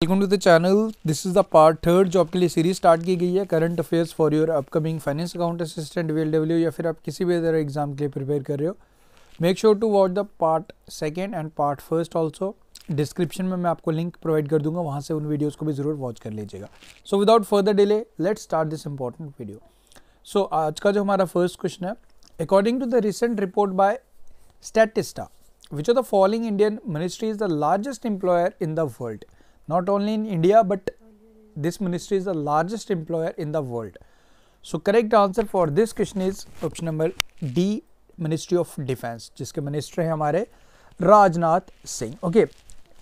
Welcome to the channel. This is the part third जो आपके लिए सीरीज स्टार्ट की गई है current affairs for your upcoming finance account assistant VLW या फिर आप किसी भी अदर एग्जाम के लिए प्रिपेयर कर रहे हो। Make sure to watch the part second and part first also. Description में मैं आपको लिंक प्रोवाइड कर दूंगा, वहाँ से उन वीडियोज़ को भी ज़रूर वॉच कर लीजिएगा। So without further delay let's start this important video. So आज का जो हमारा फर्स्ट क्वेश्चन है, according to the recent report by Statista, which of the following Indian ministry is the largest employer in the world? Not only in India, but this ministry is the largest employer in the world. So correct answer for this question is option number D, Ministry of Defense, जिसके minister हैं हमारे Rajnath Singh. Okay,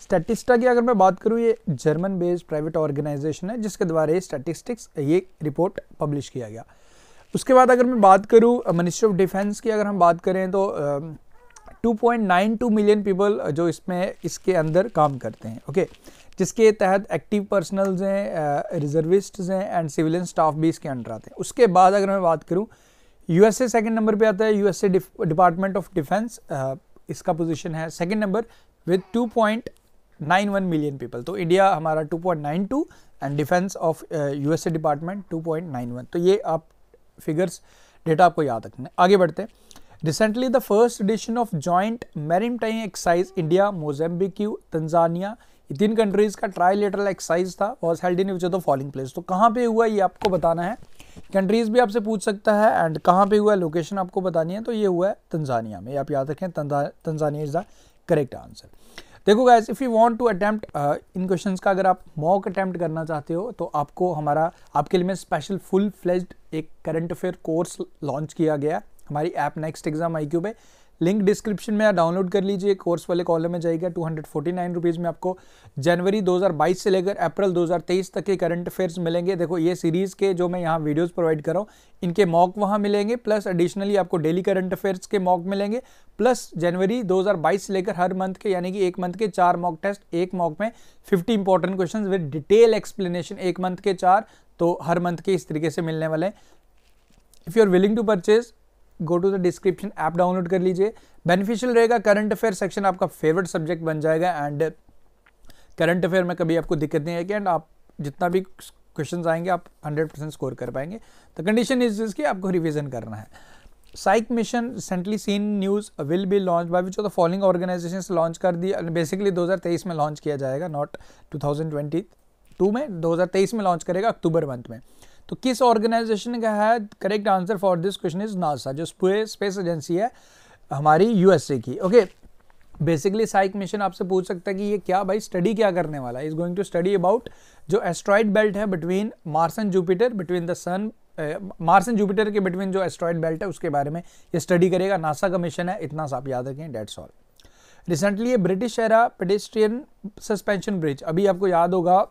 स्टैटिस्टा की अगर मैं बात करूँ, ये German based private organisation है जिसके द्वारा ये स्टैटिस्टिक्स ये रिपोर्ट पब्लिश किया गया। उसके बाद अगर मैं बात करूँ मिनिस्ट्री ऑफ डिफेंस की, अगर हम बात करें तो 2.92 मिलियन पीपल जो इसके अंदर काम करते हैं। ओके, जिसके तहत एक्टिव पर्सनल्स हैं, रिजर्विस्ट्स हैं एंड सिविलियन स्टाफ भी इसके अंडर आते हैं। उसके बाद अगर मैं बात करूं, यूएसए सेकंड नंबर पे आता है, यूएसए डिपार्टमेंट ऑफ डिफेंस इसका पोजीशन है second number with 2.91 million people. तो इंडिया हमारा 2.92 and defence of USA department 2.91। तो ये आप फिगर्स डेटा आपको याद रखना है। आगे बढ़ते हैं। Recently, the first edition of Joint Maritime Exercise India, Mozambique, Tanzania, ये तीन कंट्रीज का ट्राइलेटरल एक्सरसाइज था, was held in which of the following place। तो कहाँ पे हुआ ये आपको बताना है। कंट्रीज भी आपसे पूछ सकता है एंड कहाँ पे हुआ है, लोकेशन आपको बतानी है। तो ये हुआ है तंजानिया में, आप याद रखें Tanzania is the correct answer. देखो guys, if you want to attempt in questions का, अगर आप मॉक अटेम्प्ट करना चाहते हो तो आपको आपके लिए स्पेशल फुल फ्लेज्ड एक करंट अफेयर कोर्स लॉन्च किया गया हमारी ऐप नेक्स्ट एग्जाम IQ पे। लिंक डिस्क्रिप्शन में डाउनलोड कर लीजिए, कोर्स वाले कॉलम में जाएगा। 249 रुपीज़ में आपको जनवरी 2022 से लेकर अप्रैल 2023 तक के करंट अफेयर्स मिलेंगे। देखो, ये सीरीज़ के जो मैं यहाँ वीडियोस प्रोवाइड कर रहा हूँ, इनके मॉक वहाँ मिलेंगे, प्लस एडिशनली आपको डेली करंट अफेयर्स के मॉक मिलेंगे, प्लस जनवरी 2022 से लेकर हर मंथ के, यानी कि एक मंथ के 4 मॉक टेस्ट, एक मॉक में 50 important question with detail explanation, एक मंथ के 4, तो हर मंथ के इस तरीके से मिलने वाले हैं। If you are willing to purchase, go to the description, app download कर लीजिए। बेनिफिशियल रहेगा, करंट अफेयर सेक्शन आपका फेवरेट सब्जेक्ट बन जाएगा एंड करंट अफेयर में कभी आपको दिक्कत नहीं आएगी एंड आप जितना भी क्वेश्चंस आएंगे आप 100% स्कोर कर पाएंगे। द कंडीशन इज जिसकी आपको रिवीजन करना है। Psyche mission recently seen news will be launch by which of the following organisations launch कर दी। बेसिकली 2023 में लॉन्च किया जाएगा, नॉट 2022 में, 2023 में लॉन्च करेगा अक्टूबर मंथ में। तो किस ऑर्गेनाइजेशन का है? Correct answer for this question is NASA, जो स्पेस एजेंसी है हमारी यूएसए की। ओके, बेसिकली साइक मिशन आपसे पूछ सकता है कि ये क्या भाई स्टडी क्या करने वाला है। Is going to study about जो एस्ट्रॉइड बेल्ट है between Mars and Jupiter, between the sun, Mars and Jupiter के बिटवीन जो एस्ट्रॉइड बेल्ट है उसके बारे में ये स्टडी करेगा। नासा का मिशन है, इतना सा आप याद रखें, डेट्स ऑल। रिसेंटली ये British era pedestrian suspension bridge, अभी आपको याद होगा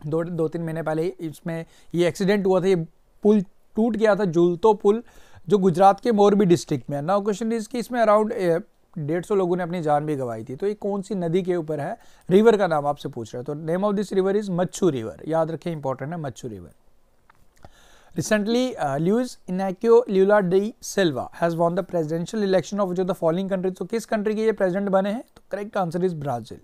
2-3 महीने पहले इसमें ये एक्सीडेंट हुआ था, ये पुल टूट गया था, जुलतो पुल, जो गुजरात के मोरबी डिस्ट्रिक्ट में है। नाउ क्वेश्चन इज कि इसमें अराउंड 150 लोगों ने अपनी जान भी गंवाई थी। तो ये कौन सी नदी के ऊपर है? रिवर का नाम आपसे पूछ रहा है, तो name of this river is Machhu river, याद रखें, इंपॉर्टेंट है Machhu river. Recently Luiz Inacio Lula da Silva has won the presidential election of जो द फॉलोइंग कंट्रीज। तो किस कंट्री के ये प्रेसिडेंट बने हैं? तो correct answer is Brazil.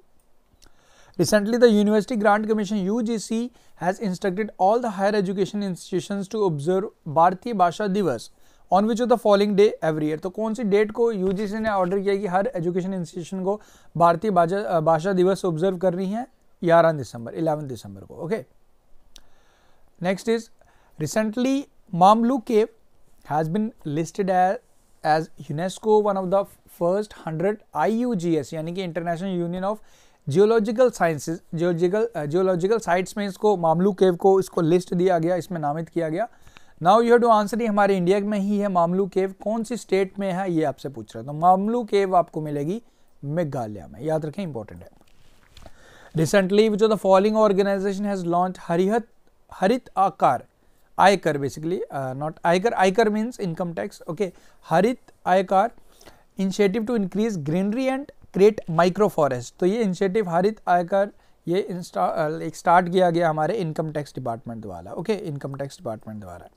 Recently, the University Grant Commission (UGC) has instructed all the higher education institutions to observe भारतीय भाषा दिवस on which of the following day every year। तो कौन सी डेट को UGC ने ऑर्डर किया कि हर एजुकेशन इंस्टीट्यूशन को भारतीय भाषा दिवस ऑब्जर्व कर रही है? 11 दिसंबर को। Okay, next is recently Mawmluh cave has been listed as UNESCO one of the first 100 IUGS, यानी कि international union of geological sciences, geological sites में इसको मामलू केव को इसको लिस्ट दिया गया, इसमें नामित किया गया। Now you have to answer, ये हमारे इंडिया में ही है मामलू केव, कौन सी स्टेट में है ये आपसे पूछ रहा है। तो मामलू केव आपको मिलेगी मेघालय में, याद रखें, इंपॉर्टेंट है। Recently which of the following organisation has launch हरित आयकर, बेसिकली नॉट आयकर, आयकर मीन्स इनकम टैक्स। ओके, हरित आयकर initiative to increase greenery and create micro forest. तो ये इनिशिएटिव हरित आयकर ये एक स्टार्ट किया गया हमारे इनकम टैक्स डिपार्टमेंट द्वारा। ओके, इनकम टैक्स डिपार्टमेंट द्वारा।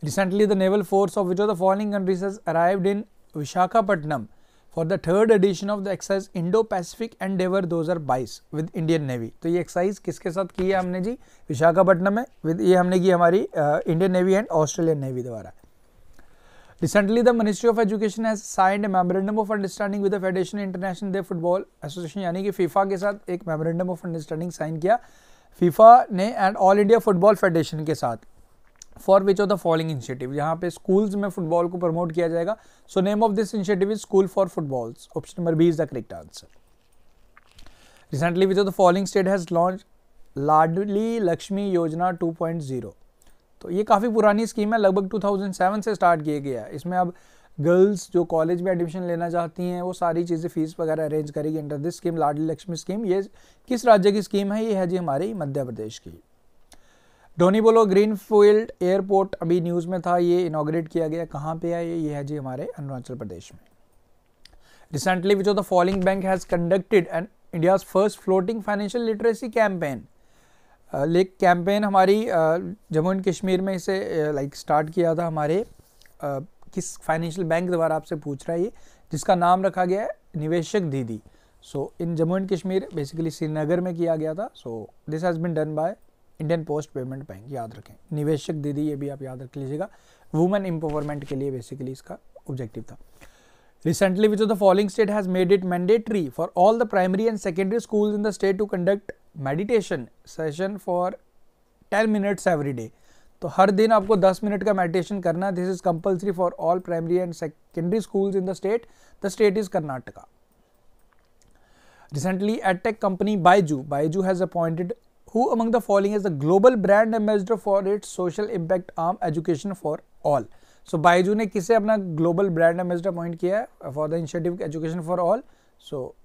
Recently the naval force of which of the following countries has arrived in Visakhapatnam for the third edition of the exercise Indo Pacific Endeavour 2022 with Indian navy. तो ये exercise किसके साथ की है हमने जी? विशाखापट्टनम में with, ये हमने की हमारी Indian navy and Australian navy द्वारा। Recently, the Ministry of Education has signed a memorandum of understanding with the Federation International de Football Association, यानी कि फीफा के साथ एक मेमोरेंडम ऑफ अंडरस्टैंडिंग साइन किया फीफा ने and all India football federation के साथ, for which of the following initiative, यहाँ पे स्कूल्स में फुटबॉल को प्रमोट किया जाएगा। So name of this initiative is school for footballs. Option number B is the correct answer. Recently which of the following state has launch Ladli Lakshmi Yojana 2.0। तो ये काफ़ी पुरानी स्कीम है, लगभग 2007 से स्टार्ट किया गया है। इसमें अब गर्ल्स जो कॉलेज में एडमिशन लेना चाहती हैं वो सारी चीज़ें फीस वगैरह अरेंज करेगी under this scheme, Ladli Lakshmi scheme. ये किस राज्य की स्कीम है? ये है जी हमारी मध्य प्रदेश की। डोनी बोलो ग्रीनफील्ड एयरपोर्ट अभी न्यूज़ में था, ये इनॉग्रेट किया गया, कहाँ पे है ये है जी हमारे अरुणाचल प्रदेश में। Recently which of the following bank has conducted and India's first floating financial literacy campaign. Campaign हमारी जम्मू एंड कश्मीर में इसे लाइक स्टार्ट किया था हमारे किस फाइनेंशियल बैंक द्वारा, आपसे पूछ रहा है ये, जिसका नाम रखा गया है निवेशक दीदी। So in Jammu and Kashmir basically Srinagar में किया गया था। So this has been done by Indian post payment bank, याद रखें निवेशक दीदी, ये भी आप याद रख लीजिएगा। वुमेन एम्पावरमेंट के लिए बेसिकली इसका ऑब्जेक्टिव था। Recently, which of the following state has made it mandatory for all the primary and secondary schools in the state to conduct meditation session for 10 minutes every day? तो हर दिन आपको 10 minute का meditation करना है। This is compulsory for all primary and secondary schools in the state. The state is Karnataka. Recently, edtech company Byju has appointed who among the following as the global brand ambassador for its social impact arm education for all? So Byju ने किसे अपना global brand ambassador appoint किया है for the initiative education for all? So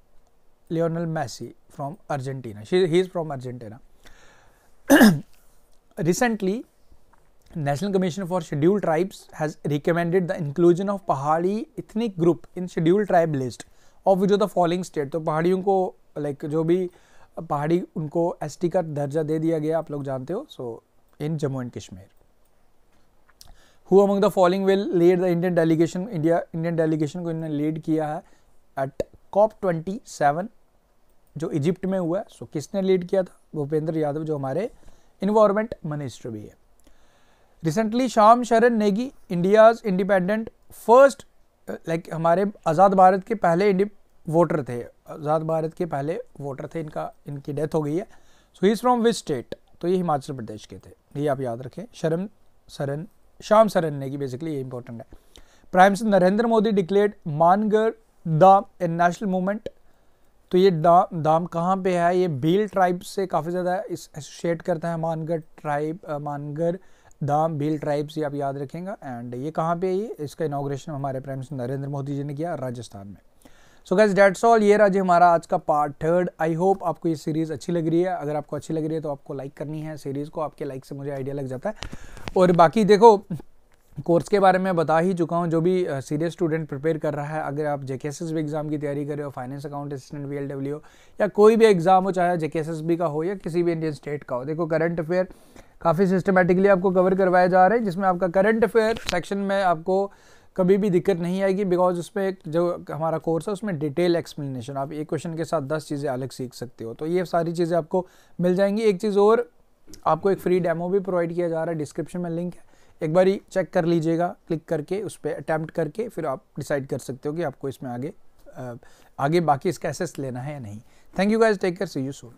Lionel Messi from Argentina, he is from Argentina. Recently national commission for scheduled tribes has recommended the inclusion of Pahari ethnic group in scheduled tribe list of which of the following state. तो पहाड़ियों को like जो भी पहाड़ी उनको ST का दर्जा दे दिया गया, आप लोग जानते हो। So in Jammu and Kashmir. Who among the following will lead the Indian delegation? Indian delegation को इन्होंने लीड किया है एट COP27 जो इजिप्ट में हुआ है। सो किसने लीड किया था? भूपेंद्र यादव, जो हमारे इन्वायरमेंट मिनिस्टर भी है। Recently Shyam Sharan Negi India's independent first, like हमारे आज़ाद भारत के पहले वोटर थे, आज़ाद भारत के पहले वोटर थे, इनकी डेथ हो गई है। So he is from which state? तो ये हिमाचल प्रदेश के थे, ये आप याद रखें। श्याम शरण नेगी, बेसिकली ये इंपॉर्टेंट है। Prime minister Narendra Modi declared Mangarh Dham a national movement. तो ये दाम कहाँ पे है? ये भील ट्राइब से काफ़ी ज़्यादा एसोसिएट करता है, मानगर ट्राइब, मानगर दाम भील ट्राइब से आप याद रखेंगे। एंड ये कहाँ पे है? ये इसका इनॉग्रेशन हमारे प्राइम मिनिस्टर नरेंद्र मोदी जी ने किया राजस्थान में। सो गाइस दैट्स ऑल, ये रहा जी हमारा आज का पार्ट 3। आई होप आपको ये सीरीज़ अच्छी लग रही है। अगर आपको अच्छी लग रही है तो आपको लाइक करनी है सीरीज़ को, आपके लाइक से मुझे आइडिया लग जाता है। और बाकी देखो, कोर्स के बारे में बता ही चुका हूँ, जो भी सीरियस स्टूडेंट प्रिपेयर कर रहा है, अगर आप जेकेएसएसबी एग्जाम की तैयारी कर रहे हो, फाइनेंस अकाउंट असिस्टेंट VLW या कोई भी एग्जाम हो, चाहे जेकेएसएसबी का हो या किसी भी इंडियन स्टेट का हो, देखो करंट अफेयर काफ़ी सिस्टमेटिकली आपको कवर करवाए जा रहे हैं, जिसमें आपका करंट अफेयर सेक्शन में आपको कभी भी दिक्कत नहीं आएगी, बिकॉज उसमें जो हमारा कोर्स है उसमें डिटेल एक्सप्लेनेशन, आप एक क्वेश्चन के साथ 10 चीज़ें अलग सीख सकते हो। तो ये सारी चीज़ें आपको मिल जाएंगी। एक चीज़ और, आपको एक फ्री डेमो भी प्रोवाइड किया जा रहा है, डिस्क्रिप्शन में लिंक है, एक बार ही चेक कर लीजिएगा, क्लिक करके उस पर अटैम्प्ट करके फिर आप डिसाइड कर सकते हो कि आपको इसमें आगे बाकी इसका एसेस लेना है या नहीं। Thank you guys, take care, see you soon.